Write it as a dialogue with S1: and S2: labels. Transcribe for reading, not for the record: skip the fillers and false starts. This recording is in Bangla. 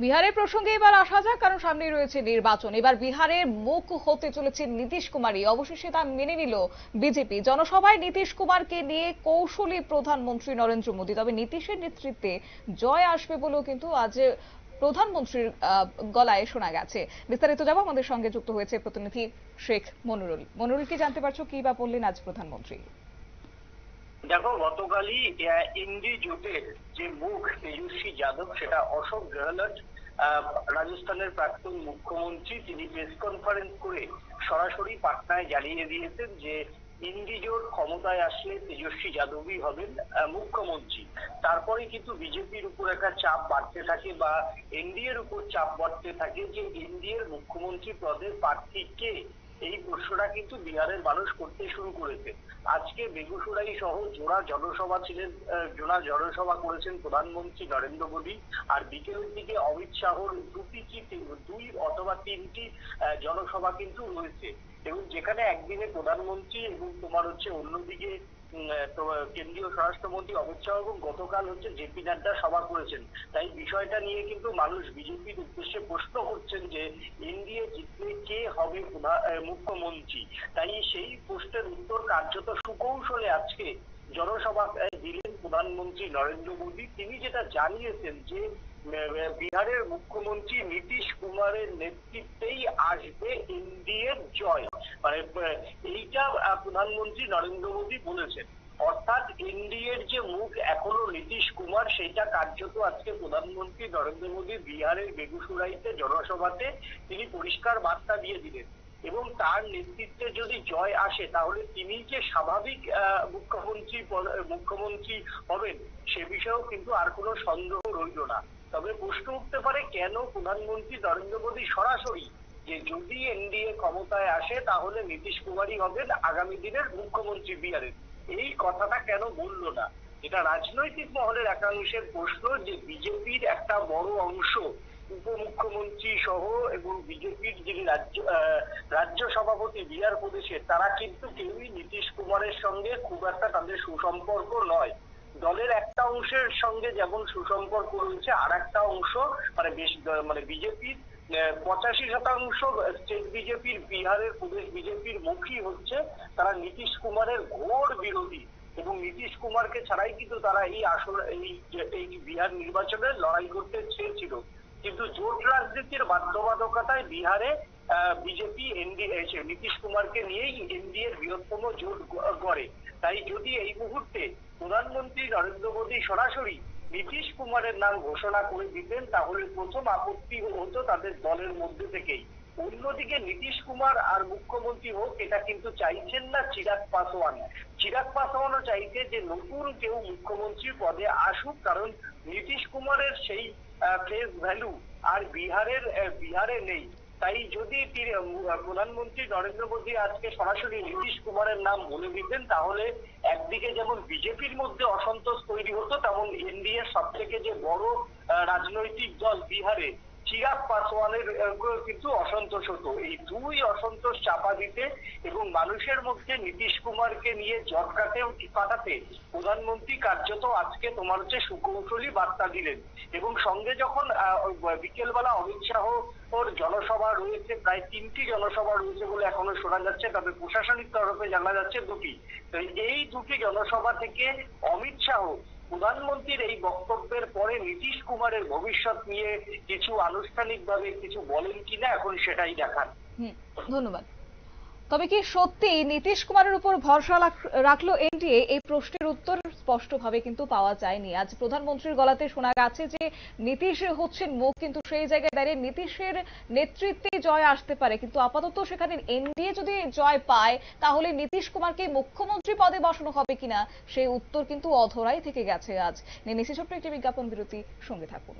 S1: বিহারের প্রসঙ্গে এবার আসা যাক, কারণ সামনেই রয়েছে নির্বাচন। এবার বিহারের মুখ হতে চলেছে নীতিশ কুমারই। অবশেষে তা মেনে নিল বিজেপি। জনসভায় নীতিশ কুমারকে নিয়ে কৌশলী প্রধানমন্ত্রী নরেন্দ্র মোদী। তবে নীতিশের নেতৃত্বে জয় আসবে বলেও কিন্তু আজ প্রধানমন্ত্রীর গলায় শোনা গেছে। বিস্তারিত যাব, আমাদের সঙ্গে যুক্ত হয়েছে প্রতিনিধি শেখ মনুরুল। মনুরুল, কি জানতে পারছো, কি বা বললেন আজ প্রধানমন্ত্রী?
S2: দেখো, গতকালই ইন্ডি জোটের যে মুখ তেজস্বী যাদব, সেটা অশোক গেহলট, রাজস্থানের প্রাক্তন মুখ্যমন্ত্রী, তিনি প্রেস কনফারেন্স করে সরাসরি পাটনায় জানিয়ে দিয়েছেন যে ইন্ডি জোট ক্ষমতায় আসলে তেজস্বী যাদবই হবেন মুখ্যমন্ত্রী। তারপরে কিন্তু বিজেপির উপর একটা চাপ বাড়তে থাকে বা এনডিএর উপর চাপ বাড়তে থাকে যে এনডিএর মুখ্যমন্ত্রী পদের প্রার্থী কে। এই প্রশ্নটা কিন্তু বিহারের মানুষ করতে শুরু করেছে। আজকে বেগুসরাই সহ জোড়া জনসভা করেছেন প্রধানমন্ত্রী নরেন্দ্র মোদী। আর বিকেলের দিকে অমিত শাহর দুই অথবা তিনটি জনসভা কিন্তু রয়েছে, এবং যেখানে একদিনে প্রধানমন্ত্রী এবং অন্যদিকে কেন্দ্রীয় স্বরাষ্ট্রমন্ত্রী অমিত শাহ এবং গতকাল জেপি নাড্ডা সভা করেছেন। তাই বিষয়টা নিয়ে কিন্তু মানুষ বিজেপির উদ্দেশ্যে প্রশ্ন করছেন যে এনডিএ জিতলে কে হবে মুখ্যমন্ত্রী। তাই সেই প্রশ্নের উত্তর কার্যত সুকৌশলে আজকে জনসভা দিলেন প্রধানমন্ত্রী নরেন্দ্র মোদী। তিনি যেটা জানিয়েছেন যে বিহারের মুখ্যমন্ত্রী নীতিশ কুমারের নেতৃত্বেই আসবে এনডিএর জয়। মানে এইটা প্রধানমন্ত্রী নরেন্দ্র মোদী বলেছেন। অর্থাৎ এনডিএর যে মুখ এখনো নীতিশ কুমার, সেটা কার্যত আজকে প্রধানমন্ত্রী নরেন্দ্র মোদী বিহারের বেগুসরাইতে জনসভাতে তিনি পরিষ্কার বার্তা দিয়ে দিলেন। এবং তার নেতৃত্বে যদি জয় আসে তাহলে তিনি যে স্বাভাবিক মুখ্যমন্ত্রী হবেন সে বিষয়েও কিন্তু আর কোনো সন্দেহ রইল না। তবে প্রশ্ন উঠতে পারে, কেন প্রধানমন্ত্রী নরেন্দ্র মোদী সরাসরি যে যদি এনডিএ ক্ষমতায় আসে তাহলে নীতিশ কুমারই হবেন আগামী দিনের মুখ্যমন্ত্রী বিহারের, এই কথাটা কেন বললো না? এটা রাজনৈতিক মহলের একাংশের প্রশ্ন যে বিজেপির একটা বড় অংশ উপমুখ্যমন্ত্রী সহ এবং বিজেপির যিনি রাজ্য সভাপতি বিহার প্রদেশের, তারা কিন্তু কেউই নীতিশ কুমারের সঙ্গে খুব একটা তাদের সুসম্পর্ক নয়। দলের একটা অংশের সঙ্গে যেমন সুসম্পর্ক রয়েছে, আর একটা অংশ মানে বিজেপির 85% স্টেট বিজেপির, বিহারের প্রদেশ বিজেপির মুখী হচ্ছে তারা নীতিশ কুমারের ঘোর বিরোধী। এবং নীতিশ কুমারকে ছাড়াই কিন্তু তারা এই বিহার নির্বাচনে লড়াই করতে চেয়েছিল। কিন্তু জোট রাজনীতির বাধ্যবাধকতায় বিহারে বিজেপি নীতিশ কুমারকে নিয়েই এনডিএর বৃহত্তম জোট গড়ে। তাই যদি এই মুহূর্তে প্রধানমন্ত্রী নরেন্দ্র মোদী সরাসরি নীতিশ কুমারের নাম ঘোষণা করে দিতেন তাহলে প্রথম আপত্তি হতো তাদের দলের মধ্যে থেকেই। অন্যদিকে নীতিশ কুমার আর মুখ্যমন্ত্রী হোক এটা কিন্তু চাইছেন না চিরাগ পাসওয়ান। চিরাগ পাসওয়ানও চাইছে যে নতুন কেউ মুখ্যমন্ত্রী পদে আসুক, কারণ নীতিশ কুমারের সেই ফেস ভ্যালু আর বিহারে নেই। তাই যদি প্রধানমন্ত্রী নরেন্দ্র মোদী আজকে সরাসরি নীতিশ কুমারের নাম বলে দিতেন তাহলে একদিকে যেমন বিজেপির মধ্যে অসন্তোষ তৈরি হতো, তেমন এনডিএ সব থেকে যে বড় রাজনৈতিক দল বিহারে চিরাগ পাসওয়ানের কিন্তু অসন্তোষ হতো। এই দুই অসন্তোষ চাপা দিতে এবং মানুষের মধ্যে নীতিশ কুমারকে নিয়ে জট কাটাতে প্রধানমন্ত্রী কার্যত আজকে সুকৌশলী বার্তা দিলেন। এবং সঙ্গে যখন বিকেলবেলা অমিত শাহ ওর জনসভা রয়েছে, প্রায় 3টি জনসভা রয়েছে বলে এখনো শোনা যাচ্ছে, তবে প্রশাসনিক তরফে জানা যাচ্ছে 2টি। তো এই 2টি জনসভা থেকে অমিত শাহ প্রধানমন্ত্রীর এই বক্তব্যের পরে নীতিশ কুমারের ভবিষ্যৎ নিয়ে কিছু আনুষ্ঠানিকভাবে কিছু বলেন কিনা এখন সেটাই দেখার।
S1: ধন্যবাদ। তবে কি সত্যি নীতিশ কুমারের উপর ভরসা রাখলো এনডিএ? এই প্রশ্নের উত্তর স্পষ্টভাবে কিন্তু পাওয়া যায়নি। আজ প্রধানমন্ত্রীর গলাতে শোনা গেছে যে নীতিশ হচ্ছেন মুখ, কিন্তু সেই জায়গায় দাঁড়িয়ে নীতিশের নেতৃত্বে জয় আসতে পারে। কিন্তু আপাতত সেখানে এনডিএ যদি জয় পায় তাহলে নীতিশ কুমারকে মুখ্যমন্ত্রী পদে বসানো হবে কিনা সেই উত্তর কিন্তু অধরাই থেকে গেছে। আজ নিয়ে নিচ্ছি ছোট্ট একটি বিজ্ঞাপন বিরতি, সঙ্গে থাকুন।